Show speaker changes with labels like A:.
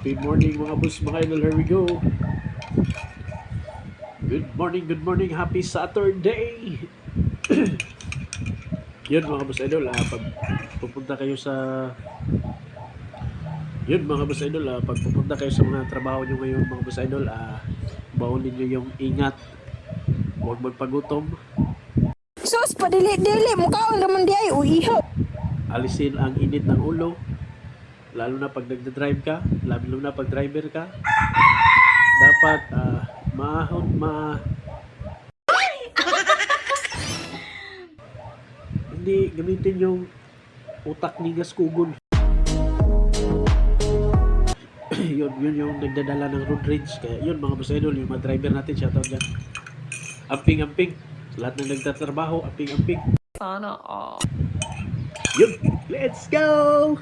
A: Happy morning mga boss, mga idol, here we go. Good morning, happy Saturday. Yun mga boss idol, pag pupunta kayo sa pag pupunta kayo sa mga trabaho nyo ngayon mga boss idol, baunin nyo yung ingat, huwag magpagutom,
B: Sus, padili-dili mo kaon naman di ay uihaw.
A: alisin ang init ng ulo, lalo na pag nagda-drive ka, lalo na pag driver ka. Dapat hindi gamitin yung utak ni Gaskugol. yun yung nagdadala ng road rage. Kaya yun mga boss idol, yung mga driver natin, shoutout dyan. Amping sa lahat ng nagtatrabaho, amping.
B: Sana all.
A: Yun, let's go.